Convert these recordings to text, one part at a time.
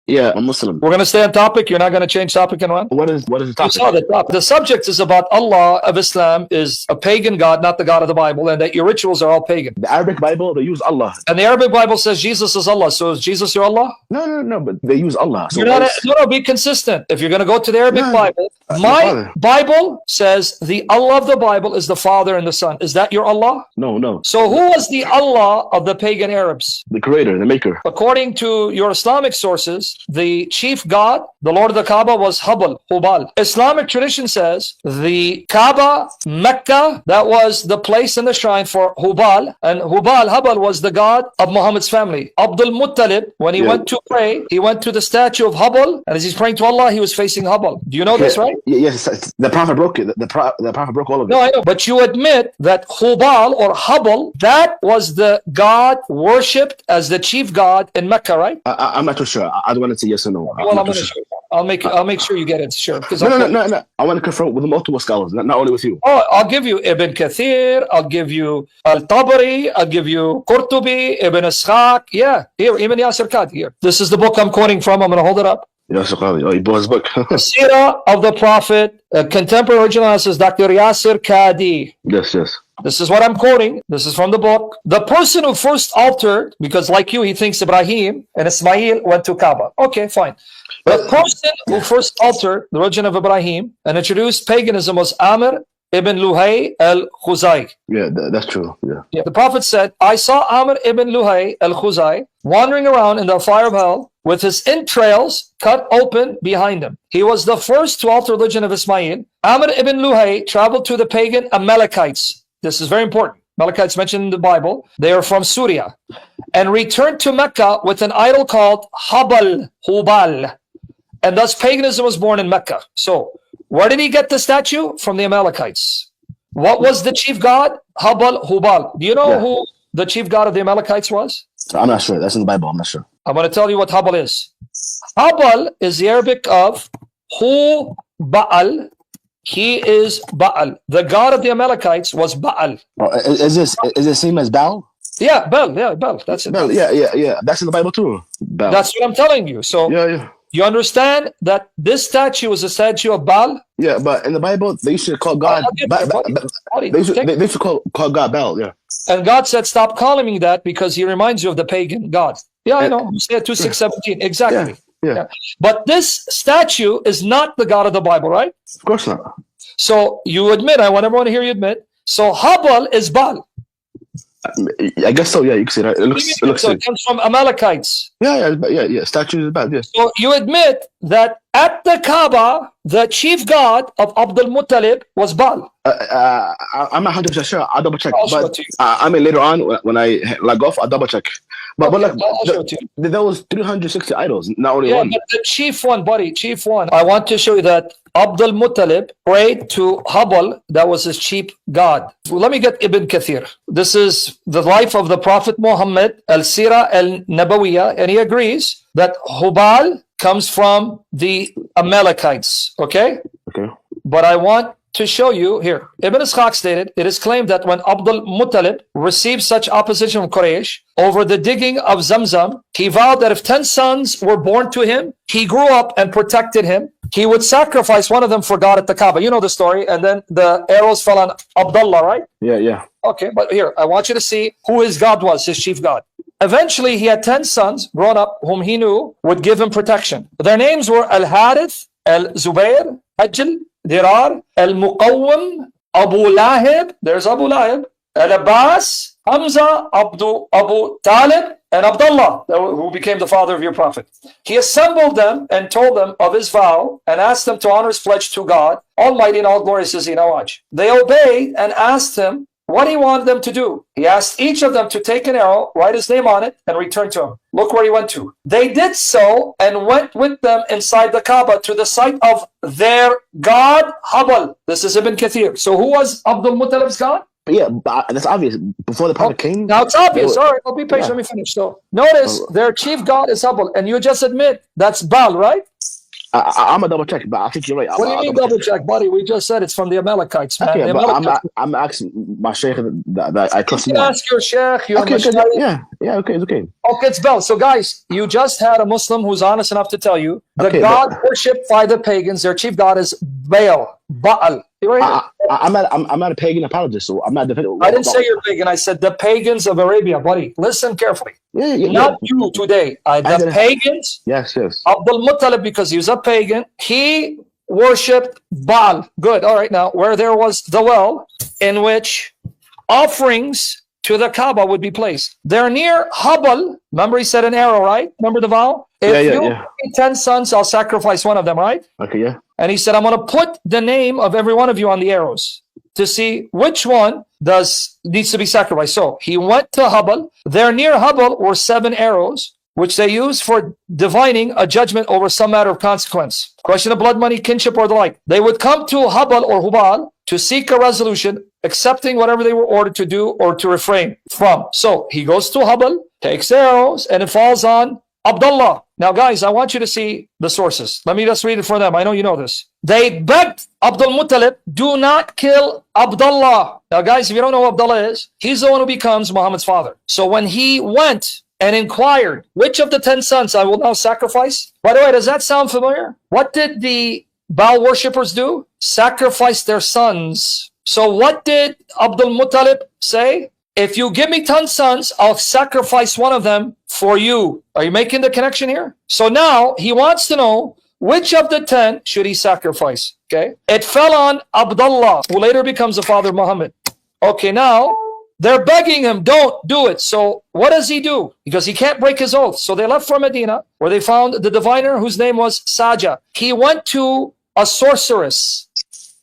Yeah, I'm Muslim. We're going to stay on topic. You're not going to change topic and run? What is the You topic? saw the topic. The subject is about Allah of Islam is a pagan God, not the God of the Bible, and that your rituals are all pagan. The Arabic Bible, they use Allah. And the Arabic Bible says Jesus is Allah. So is Jesus your Allah? No, but they use Allah. So No, be consistent. If you're going to go to the Arabic Bible, my Bible says the Allah of the Bible is the Father and the Son. Is that your Allah? No. So who was the Allah of the pagan Arabs? The creator, the maker. According to your Islamic sources, the chief god, the Lord of the Kaaba, was Hubal. Islamic tradition says the Kaaba, Mecca, that was the place and the shrine for Hubal. And Hubal was the god of Muhammad's family. Abdul Muttalib, when he went to pray, he went to the statue of Hubal, and as he's praying to Allah, he was facing Hubal. Do you know this, right? Yes, the Prophet broke it. The Prophet broke all of it. No, I know, but you admit that Hubal or Hubal, that was the god worshipped as the chief god in Mecca, right? I'm not too sure. I don't want to say yes or no. Well, I'm going to show you. I'll make sure you get it, sure. No. I want to confront with multiple scholars, not only with you. Oh, I'll give you Ibn Kathir, I'll give you Al-Tabari, I'll give you Qurtubi, Ibn Ishaq. Yeah, here, Ibn Yasir Qadi here. This is the book I'm quoting from. I'm going to hold it up. Yasir Qadi. Oh, he bought his book. Sirah of the Prophet, contemporary original is Dr. Yasir Qadi. Yes. This is what I'm quoting. This is from the book. The person who first altered, because like you, he thinks Ibrahim and Ismail went to Kaaba. Okay, fine. The person who first altered the religion of Ibrahim and introduced paganism was Amr ibn Luhay al-Khuzai. Yeah, that's true. Yeah. The Prophet said, I saw Amr ibn Luhay al-Khuzai wandering around in the fire of hell with his entrails cut open behind him. He was the first to alter the religion of Ismail. Amr ibn Luhay traveled to the pagan Amalekites. This is very important. Amalekites mentioned in the Bible. They are from Syria. And returned to Mecca with an idol called Hubal. And thus paganism was born in Mecca. So where did he get the statue? From the Amalekites. What was the chief god? Hubal. Do you know who the chief god of the Amalekites was? I'm not sure. That's in the Bible. I'm not sure. I'm going to tell you what Hubal is. Hubal is the Arabic of Hu Baal. He is Baal. The god of the Amalekites was Baal. Is it same as Baal? Yeah, Baal. That's it. Baal. Yeah. That's in the Bible too. Baal. That's what I'm telling you. So you understand that this statue is a statue of Baal? Yeah, but in the Bible they used to call God. They used to call God Baal. Yeah. And God said, "Stop calling me that because he reminds you of the pagan god." Yeah, I know. Say 2:6:17 exactly. Yeah. But this statue is not the God of the Bible, right? Of course not. So you admit, I want everyone to hear you admit. So Hubal is Baal. I guess so. Yeah, you can see that. It looks so it comes from Amalekites. Yeah. Statues is bad. Yes. So you admit that at the Kaaba, the chief god of Abdul Muttalib was Baal. I'm not 100% sure. I'll double check. But I mean, later on when I log off, I'll double check. But there was 360 idols, not only one. But the chief one, buddy, chief one. I want to show you that Abdul Muttalib prayed to Hubal, that was his chief god. Let me get Ibn Kathir. This is the life of the Prophet Muhammad, Al-Sirah al-Nabawiyah, and he agrees that Hubal comes from the Amalekites, okay? But I want to show you here. Ibn Ishaq stated, it is claimed that when Abdul Muttalib received such opposition from Quraysh over the digging of Zamzam, he vowed that if 10 sons were born to him, he grew up and protected him. He would sacrifice one of them for God at the Kaaba. You know the story. And then the arrows fell on Abdullah, right? Yeah. Okay, but here, I want you to see who his God was, his chief God. Eventually, he had 10 sons grown up whom he knew would give him protection. Their names were Al-Harith, Al-Zubair, Ajl, Dirar, Al-Muqawwam, Abu Lahib, there's Abu Lahib, Al-Abbas, Hamza, Abu Talib, and Abdullah, who became the father of your prophet. He assembled them and told them of his vow and asked them to honor his pledge to God, Almighty and all glorious is He. Now watch. They obeyed and asked him what he wanted them to do. He asked each of them to take an arrow, write his name on it, and return to him. Look where he went to. They did so and went with them inside the Kaaba to the site of their god, Hubal. This is Ibn Kathir. So who was Abdul Muttalib's god? Yeah, but that's obvious. Before the Prophet came. Now it's obvious. All right, I'll be patient. Let me finish. So notice their chief god is Hubal, and you just admit that's Baal, right? I'm a double check, but I think you're right. What do you mean double check, buddy? We just said it's from the Amalekites, man. Okay, The but Amalekites. I'm asking my sheikh that I trust You more. ask your sheikh, your Okay, mashayikh. yeah, okay, it's okay. Okay, it's Bell. So, guys, you just had a Muslim who's honest enough to tell you the Okay, God worshipped by the pagans, their chief god is Baal. Baal. I'm not a pagan apologist, so I'm not defending. I didn't say you're pagan. I said the pagans of Arabia, buddy. Listen carefully. Yeah. Not you today. The pagans. Yes. Abdul Muttalib, because he was a pagan, he worshipped Baal. Good. All right. Now, where there was the well in which offerings to the Kaaba would be placed. They're near Hubal. Remember, he said an arrow, right? Remember the vow? If you give me 10 sons, I'll sacrifice one of them, right? Okay, yeah. And he said, I'm going to put the name of every one of you on the arrows to see which one needs to be sacrificed. So he went to Hubal. There near Hubal were 7 arrows, which they used for divining a judgment over some matter of consequence. Question of blood money, kinship, or the like. They would come to Hubal or Hubal to seek a resolution, accepting whatever they were ordered to do or to refrain from. So he goes to Hubal, takes arrows, and it falls on Abdullah. Now, guys, I want you to see the sources. Let me just read it for them. I know you know this. They begged Abdul Muttalib, do not kill Abdullah. Now, guys, if you don't know who Abdullah is, he's the one who becomes Muhammad's father. So when he went and inquired, which of the 10 sons I will now sacrifice? By the way, does that sound familiar? What did the Baal worshippers do? Sacrifice their sons. So what did Abdul Muttalib say? If you give me 10 sons, I'll sacrifice one of them for you. Are you making the connection here? So now he wants to know which of the 10 should he sacrifice. Okay. It fell on Abdullah, who later becomes the father of Muhammad. Okay, now they're begging him, don't do it. So what does he do? Because he can't break his oath. So they left for Medina, where they found the diviner whose name was Saja. He went to a sorceress.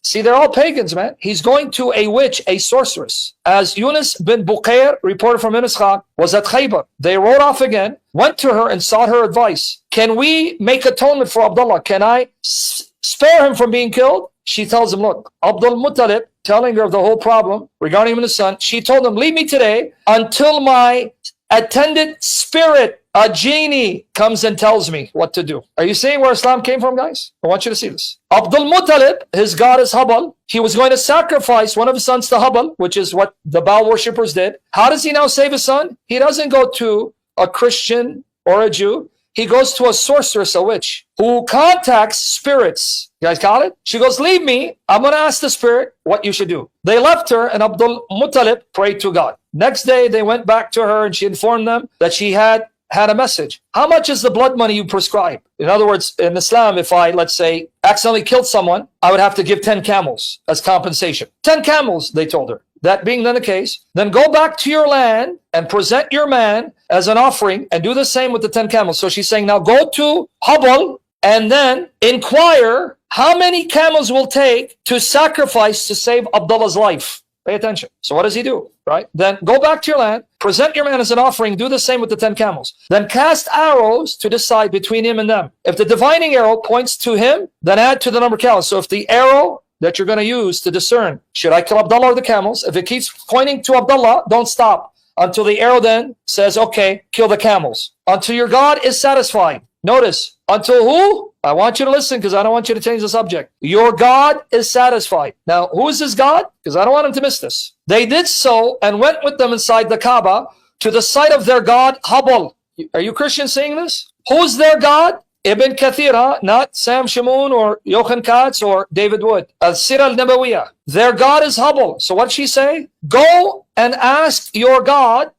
See, they're all pagans, man. He's going to a witch, a sorceress. As Yunus bin Buqair, reported from Yunus Khan, was at Khaybar. They rode off again, went to her and sought her advice. Can we make atonement for Abdullah? Can I spare him from being killed? She tells him, look, Abdul Muttalib, telling her of the whole problem regarding him and his son, she told him, leave me today until my attendant spirit, a genie, comes and tells me what to do. Are you seeing where Islam came from, guys? I want you to see this. Abdul Muttalib, his god is Hubal. He was going to sacrifice one of his sons to Hubal, which is what the Baal worshippers did. How does he now save his son? He doesn't go to a Christian or a Jew. He goes to a sorceress, a witch, who contacts spirits. You guys got it? She goes, leave me. I'm going to ask the spirit what you should do. They left her, and Abdul Muttalib prayed to God. Next day, they went back to her, and she informed them that she had a message. How much is the blood money you prescribe? In other words, in Islam, if I, let's say, accidentally killed someone, I would have to give 10 camels as compensation. 10 camels, they told her. That being then the case, then go back to your land and present your man as an offering and do the same with the 10 camels. So she's saying, now go to Hubal and then inquire how many camels will take to sacrifice to save Abdullah's life. Pay attention. So what does he do? Right? Then go back to your land, present your man as an offering, do the same with the 10 camels. Then cast arrows to decide between him and them. If the divining arrow points to him, then add to the number of camels. So if the arrow that you're going to use to discern, should I kill Abdullah or the camels? If it keeps pointing to Abdullah, don't stop until the arrow then says, okay, kill the camels. Until your God is satisfied. Notice, until who? I want you to listen because I don't want you to change the subject. Your God is satisfied. Now, who is this God? Because I don't want him to miss this. They did so and went with them inside the Kaaba to the site of their God, Hubal. Are you Christians seeing this? Who's their God? Ibn Kathir, not Sam Shamoun or Jochen Katz or David Wood. Al-Sirah al-Nabawiyah. Their God is Hubal. So what'd she say? Go and ask your God,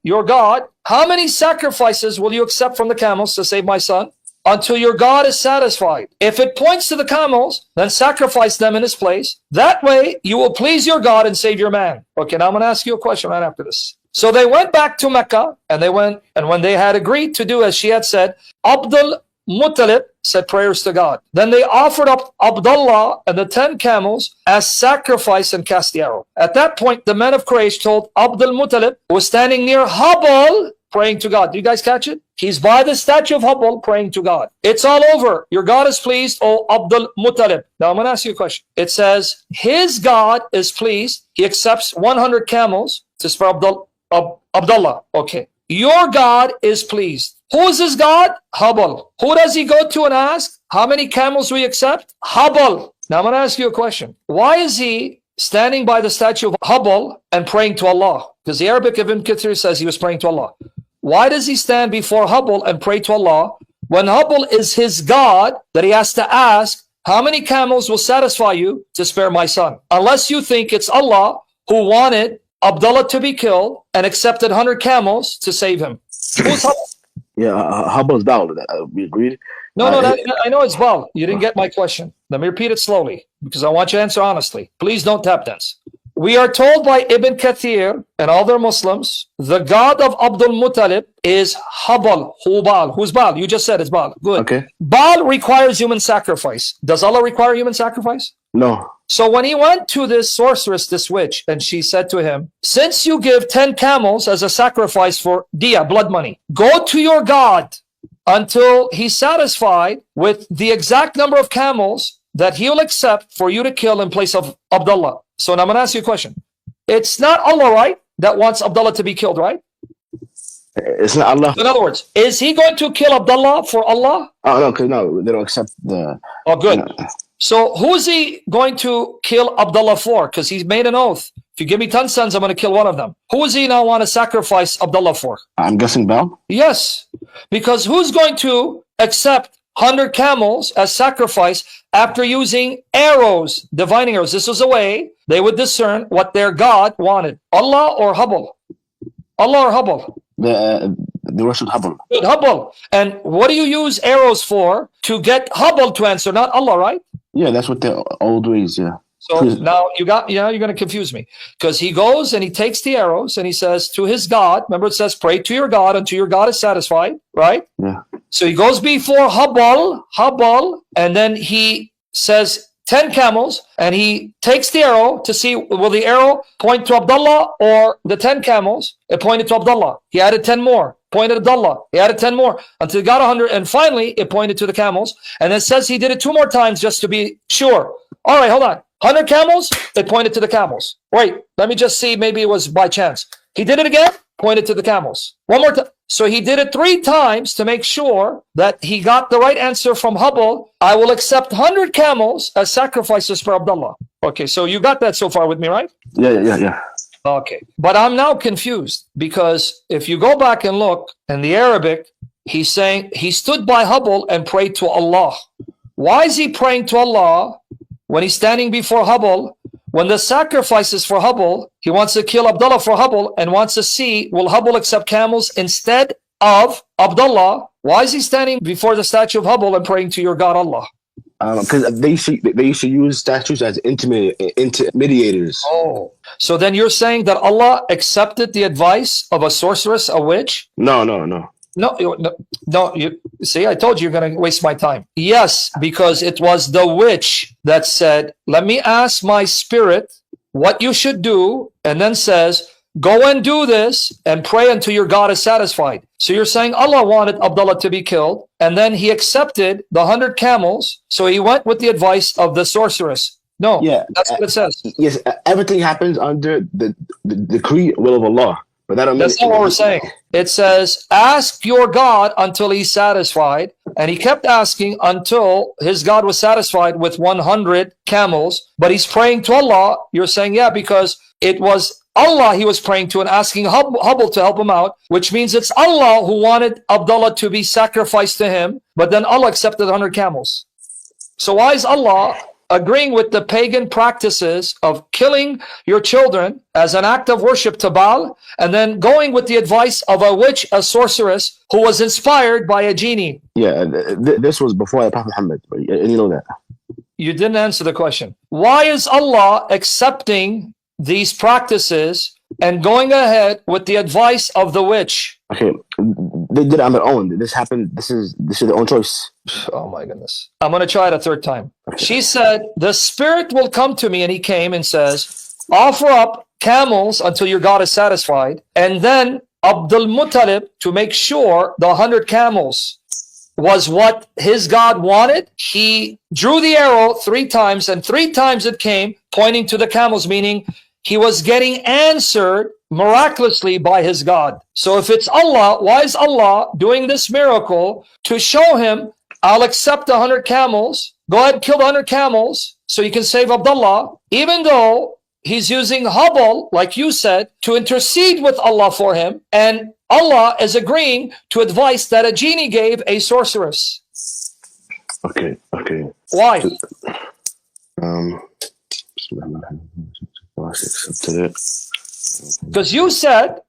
how many sacrifices will you accept from the camels to save my son? Until your God is satisfied. If it points to the camels, then sacrifice them in his place. That way, you will please your God and save your man. Okay, now I'm going to ask you a question right after this. So they went back to Mecca, and when they had agreed to do as she had said, Abdul Muttalib said prayers to God. Then they offered up Abdullah and the 10 camels as sacrifice and cast the arrow. At that point, the men of Quraysh told Abdul Muttalib, who was standing near Hubal, praying to God. Do you guys catch it? He's by the statue of Hubal praying to God. It's all over. Your God is pleased, O Abdul Muttalib. Now I'm going to ask you a question. It says, his God is pleased. He accepts 100 camels to spare Abdullah. Okay. Your God is pleased. Who is his God? Hubble. Who does he go to and ask, how many camels we accept? Hubble. Now I'm going to ask you a question. Why is he standing by the statue of Hubble and praying to Allah? Because the Arabic Ibn Kathir says he was praying to Allah. Why does he stand before Hubble and pray to Allah when Hubble is his God that he has to ask, how many camels will satisfy you to spare my son? Unless you think it's Allah who wanted Abdullah to be killed and accepted 100 camels to save him. Who's Hubble? Yeah, Hubble's Baal. We agreed. No, I know it's Baal. You didn't get my question. Let me repeat it slowly because I want you to answer honestly. Please don't tap dance. We are told by Ibn Kathir and other Muslims, the God of Abdul Muttalib is Hubble. Who Baal? Who's Baal? You just said it's Baal. Good. Okay. Baal requires human sacrifice. Does Allah require human sacrifice? No. So when he went to this sorceress, this witch, and she said to him, since you give 10 camels as a sacrifice for diya, blood money, go to your God until he's satisfied with the exact number of camels that he'll accept for you to kill in place of Abdullah. So now I'm going to ask you a question. It's not Allah, right, that wants Abdullah to be killed, right? It's not Allah. In other words, is he going to kill Abdullah for Allah? Oh, no, because no, they don't accept the... Oh, good. No. So who is he going to kill Abdullah for? Because he's made an oath. If you give me 10 sons, I'm going to kill one of them. Who does he now want to sacrifice Abdullah for? I'm guessing Baal? Yes. Because who's going to accept 100 camels as sacrifice after using arrows, divining arrows? This was a way they would discern what their God wanted. Allah or Hubble? Allah or Hubble? They worship Hubble. Good, Hubble. And what do you use arrows for? To get Hubble to answer, not Allah, right? Yeah, that's what they're old ways, yeah. So now you're going to confuse me. Because he goes and he takes the arrows and he says to his God, remember it says, pray to your God until your God is satisfied, right? Yeah. So he goes before Hubble, and then he says 10 camels, and he takes the arrow to see, will the arrow point to Abdullah or the 10 camels? It pointed to Abdullah. He added 10 more, pointed to Abdullah. He added 10 more until he got 100, and finally it pointed to the camels. And it says he did it 2 more times just to be sure. All right, hold on. 100 camels, it pointed to the camels. Wait, let me just see, maybe it was by chance. He did it again, pointed to the camels. One more time. So he did it 3 times to make sure that he got the right answer from Hubble. I will accept 100 camels as sacrifices for Abdullah. Okay, so you got that so far with me, right? Yeah. Okay, but I'm now confused because if you go back and look in the Arabic, he's saying he stood by Hubble and prayed to Allah. Why is he praying to Allah when he's standing before Hubble? When the sacrifice is for Hubble, he wants to kill Abdullah for Hubble and wants to see, will Hubble accept camels instead of Abdullah? Why is he standing before the statue of Hubble and praying to your God Allah? Because they used to use statues as intermediators. Oh, so then you're saying that Allah accepted the advice of a sorceress, a witch? No. No, you see, I told you you're going to waste my time. Yes, because it was the witch that said, let me ask my spirit what you should do, and then says, go and do this and pray until your God is satisfied. So you're saying Allah wanted Abdullah to be killed, and then he accepted the 100 camels, so he went with the advice of the sorceress. No, yeah, that's what it says. Yes, everything happens under the decree will of Allah. But that's not what we're saying. It says, ask your God until he's satisfied. And he kept asking until his God was satisfied with 100 camels. But he's praying to Allah. You're saying, yeah, because it was Allah he was praying to and asking Hubble to help him out, which means it's Allah who wanted Abdullah to be sacrificed to him. But then Allah accepted 100 camels. So why is Allah agreeing with the pagan practices of killing your children as an act of worship to Baal, and then going with the advice of a witch, a sorceress, who was inspired by a genie? Yeah, this was before the Prophet Muhammad, and you know that. You didn't answer the question. Why is Allah accepting these practices and going ahead with the advice of the witch? Okay, they did it on their own. This happened. This is their own choice. Oh my goodness. I'm going to try it a 3rd time. Okay. She said, the spirit will come to me, and he came and says, offer up camels until your God is satisfied. And then Abdul Muttalib, to make sure the 100 camels was what his God wanted, he drew the arrow 3 times, and 3 times it came pointing to the camels, meaning he was getting answered miraculously by his God. So if it's Allah, why is Allah doing this miracle? To show him, I'll accept 100 camels. Go ahead and kill the 100 camels so you can save Abdullah, even though he's using Hubble, like you said, to intercede with Allah for him. And Allah is agreeing to advice that a genie gave a sorceress. Okay. Why? Because you said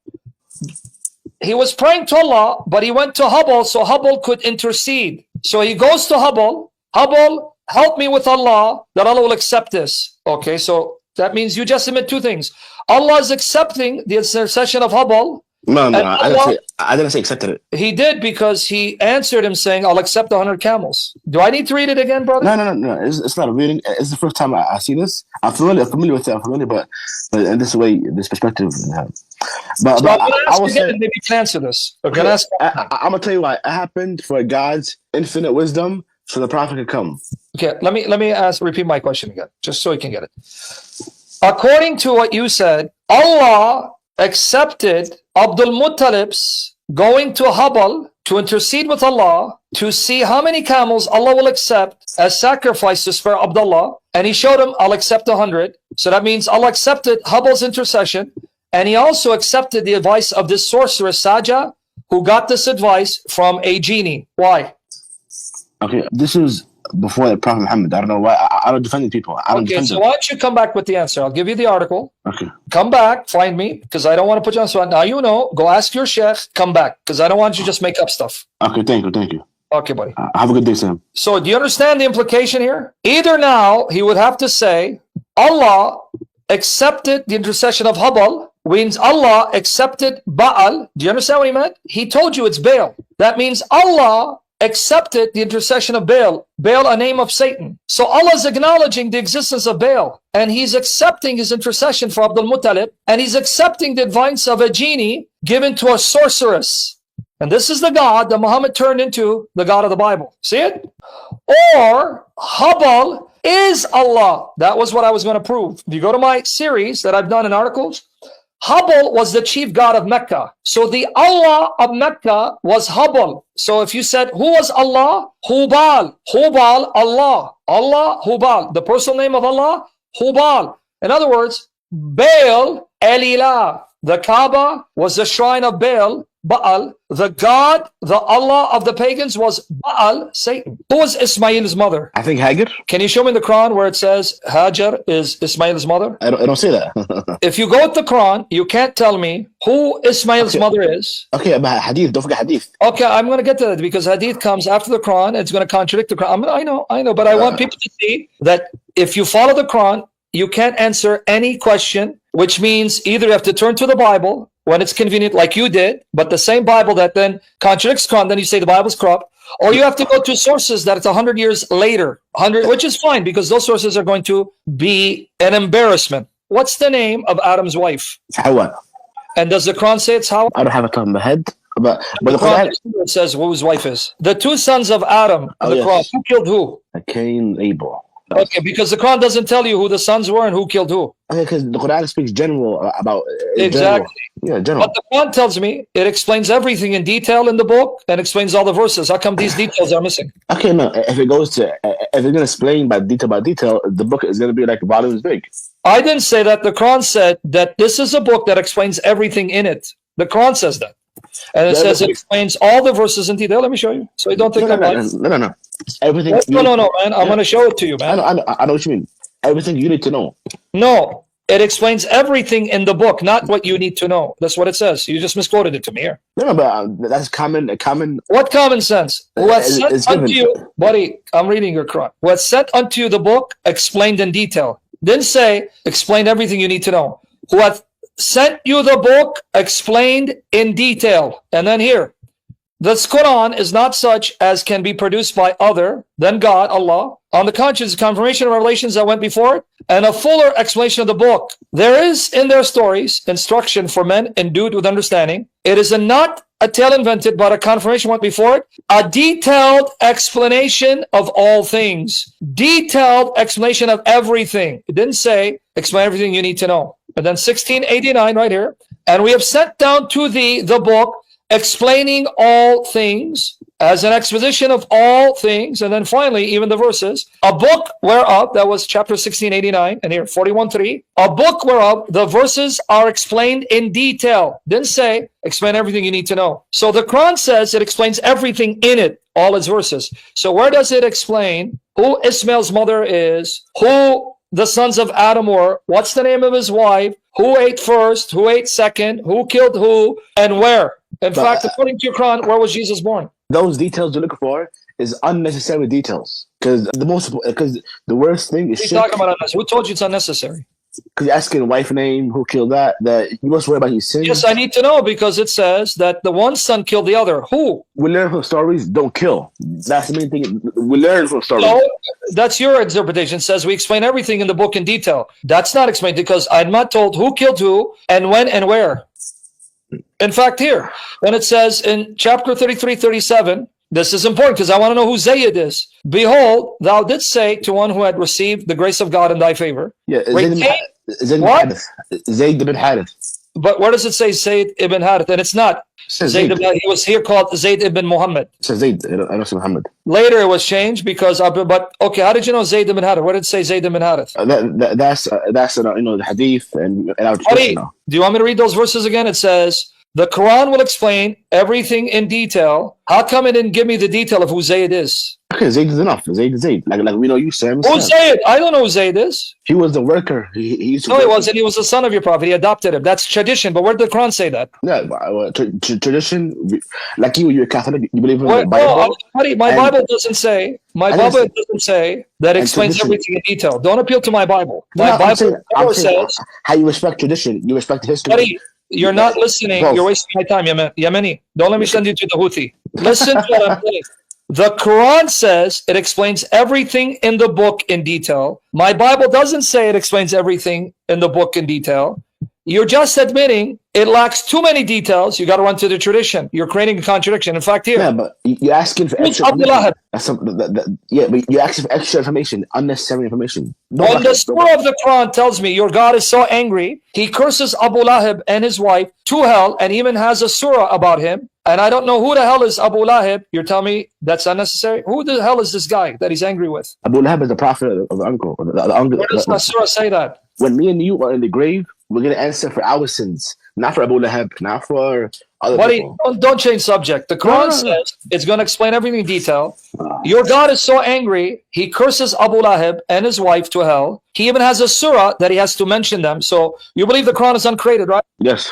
he was praying to Allah, but he went to Hubble so Hubble could intercede. So he goes to Hubble. Hubble, help me with Allah, that Allah will accept this. Okay, so that means you just admit two things. Allah is accepting the intercession of Hubble. No, I didn't say accepted it. He did, because he answered him saying, I'll accept 100 camels. Do I need to read it again, brother? No. It's not a reading. It's the first time I see this. I'm familiar with it. But in this way, this perspective. But so I was saying, maybe you can answer this. Okay, I'm gonna tell you why it happened for God's infinite wisdom, so the prophet could come. Okay, let me repeat my question again, just so you can get it. According to what you said, Allah accepted Abdul Muttalib's going to Hubble to intercede with Allah to see how many camels Allah will accept as sacrifices for Abdullah. And he showed him, I'll accept 100. So that means Allah accepted Hubble's intercession. And he also accepted the advice of this sorceress, Saja, who got this advice from a genie. Why? Okay, this is before the Prophet Muhammad. I don't know why. I don't defend people. Okay, so why don't you come back with the answer? I'll give you the article. Okay. Come back, find me, because I don't want to put you on the spot. Now you know, go ask your sheikh, come back, because I don't want you to just make up stuff. Okay, thank you. Okay, buddy. Have a good day, Sam. So do you understand the implication here? Either now, he would have to say, Allah accepted the intercession of Hubble, means Allah accepted Baal. Do you understand what he meant? He told you it's Baal. That means Allah accepted the intercession of Baal. Baal, a name of Satan. So Allah is acknowledging the existence of Baal, and he's accepting his intercession for Abdul Muttalib, and he's accepting the advice of a genie given to a sorceress. And this is the God that Muhammad turned into the God of the Bible. See it? Or Hubble is Allah. That was what I was going to prove. If you go to my series that I've done in articles, Hubble was the chief god of Mecca. So the Allah of Mecca was Hubble. So if you said, who was Allah? Hubal. Hubal, Allah. Allah, Hubal. The personal name of Allah, Hubal. In other words, Baal, Elilah. The Kaaba was the shrine of Baal, Baal. The God, the Allah of the pagans was Baal, Satan. Who was Ismail's mother? I think Hagar. Can you show me in the Quran where it says Hajar is Ismail's mother? I don't say that. If you go with the Quran, you can't tell me who Ismail's mother is. Okay, but Hadith, don't forget Hadith. Okay, I'm going to get to that because Hadith comes after the Quran. It's going to contradict the Quran. I know, but I want people to see that if you follow the Quran, you can't answer any question, which means either you have to turn to the Bible when it's convenient, like you did, but the same Bible that then contradicts Quran, then you say the Bible's corrupt, or you have to go to sources that it's 100 years later, which is fine because those sources are going to be an embarrassment. What's the name of Adam's wife? Hawa. And does the Quran say it's Hawa? I don't have it on my head, but the Quran says who his wife is. The two sons of Adam, Quran, who killed who? Cain, Abel. Okay, because the Quran doesn't tell you who the sons were and who killed who. Okay, because the Quran speaks general about exactly. General. Yeah, general. But the Quran tells me it explains everything in detail in the book and explains all the verses. How come these details are missing? Okay, no. If it's going to explain by detail, the book is going to be like volumes big. I didn't say that. The Quran said that this is a book that explains everything in it. The Quran says that. And it says it explains all the verses in detail. Let me show you. So you don't think I'm lying. No. Everything. No, man. I'm going to show it to you, man. I know what you mean. Everything you need to know. No, it explains everything in the book, not what you need to know. That's what it says. You just misquoted it to me here. No, but that's common. What common sense? Who has sent unto you, buddy? I'm reading your Quran. Who has sent unto you the book explained in detail? Didn't say explain everything you need to know. Who hath sent you the book explained in detail. And then here, this Quran is not such as can be produced by other than God, Allah. On the contrary, it's confirmation of revelations that went before it and a fuller explanation of the book. There is in their stories instruction for men endued with understanding. It is not a tale invented, but a confirmation went before it. A detailed explanation of all things. Detailed explanation of everything. It didn't say explain everything you need to know. And then 1689 right here. And we have sent down to thee the book explaining all things as an exposition of all things. And then finally, even the verses, a book whereof, that was chapter 1689, and here 41:3, a book whereof the verses are explained in detail. Didn't say explain everything you need to know. So the Quran says it explains everything in it, all its verses. So where does it explain who Ismail's mother is, who the sons of Adam were, what's the name of his wife, who ate first, who ate second, who killed who, and where? In fact, according to your Quran, where was Jesus born? Those details you're looking for is unnecessary details. Because the worst thing is what are you talking about unnecessary? Who told you it's unnecessary? Because you're asking wife name, who killed that you must worry about his sins. Yes, I need to know because it says that the one son killed the other. Who? We learn from stories, don't kill. That's the main thing. We learn from stories. No, that's your interpretation. It says we explain everything in the book in detail. That's not explained because I'm not told who killed who and when and where. In fact, here, when it says in chapter 33, 37, this is important because I want to know who Zayd is. Behold, thou didst say to one who had received the grace of God in thy favor. Yeah, Zayd ibn Harith. But where does it say Zayd ibn Harith? And it's not. Zayd ibn, he was here called Zayd ibn Muhammad. It says Zayd, I don't say Muhammad. Later it was changed because, but okay, how did you know Zayd ibn Harith? Where did it say Zayd ibn Harith? That's the hadith and our tradition. Do you want me to read those verses again? It says, the Quran will explain everything in detail. How come it didn't give me the detail of who Zayd is? Okay, Zayd is enough. Zayd is Zayd. Like we know you, Sam. Who's Zayd? I don't know who Zayd is. He was the worker. He used to no, he wasn't. He was the son of your prophet. He adopted him. That's tradition. But where did the Quran say that? Yeah, tradition. Like you're a Catholic. You believe in the Bible? No, my Bible doesn't say. My Bible doesn't say that explains everything in detail. Don't appeal to my Bible. My Bible says how you respect tradition. You respect history. Buddy, you're not listening. Both. You're wasting my time, Yemeni. Don't let me send you to the Houthi. Listen to what I'm saying. The Quran says it explains everything in the book in detail. My Bible doesn't say it explains everything in the book in detail. You're just admitting it lacks too many details. You got to run to the tradition. You're creating a contradiction. In fact, here. Yeah, but you're asking for extra information. But you're asking for extra information, unnecessary information. When the surah of the Quran tells me your God is so angry, he curses Abu Lahab and his wife to hell and even has a surah about him. And I don't know who the hell is Abu Lahab. You're telling me that's unnecessary? Who the hell is this guy that he's angry with? Abu Lahab is the prophet of the uncle. Where does the surah say that? When me and you are in the grave, we're going to answer for our sins. Not for Abu Lahab, not for other people. Don't change subject. The Quran says it's going to explain everything in detail. Your God is so angry, he curses Abu Lahab and his wife to hell. He even has a surah that he has to mention them. So you believe the Quran is uncreated, right? Yes.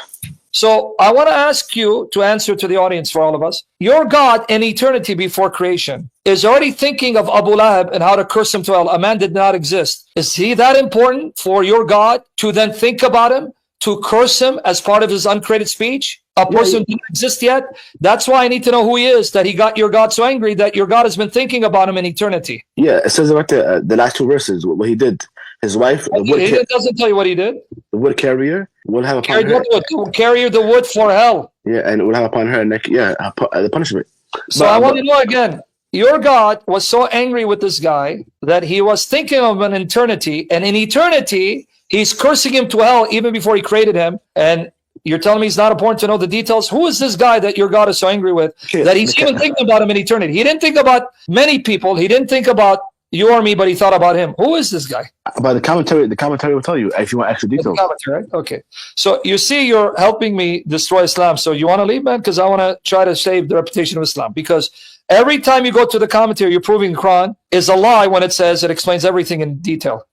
So I want to ask you to answer to the audience for all of us. Your God in eternity before creation is already thinking of Abu Lahab and how to curse him to hell. A man did not exist. Is he that important for your God to then think about him, to curse him as part of his uncreated speech? A person didn't exist yet? That's why I need to know who he is, that he got your God so angry that your God has been thinking about him in eternity. Yeah, it says about the last two verses, what he did. His wife, it doesn't tell you what he did. The wood carrier will have upon her. Carry the wood for hell. Yeah, and it will have upon her neck. Yeah, the punishment. So I want to know again. Your God was so angry with this guy that he was thinking of an eternity, and in eternity he's cursing him to hell even before he created him. And you're telling me it's not important to know the details? Who is this guy that your God is so angry with that he's even thinking about him in eternity? He didn't think about many people. He didn't think about you or me, but he thought about him. Who is this guy? About the commentary will tell you if you want extra details. Commentary, right? Okay. So you see, you're helping me destroy Islam. So you want to leave, man? Because I want to try to save the reputation of Islam. Because every time you go to the commentary, you're proving the Quran is a lie when it says it explains everything in detail.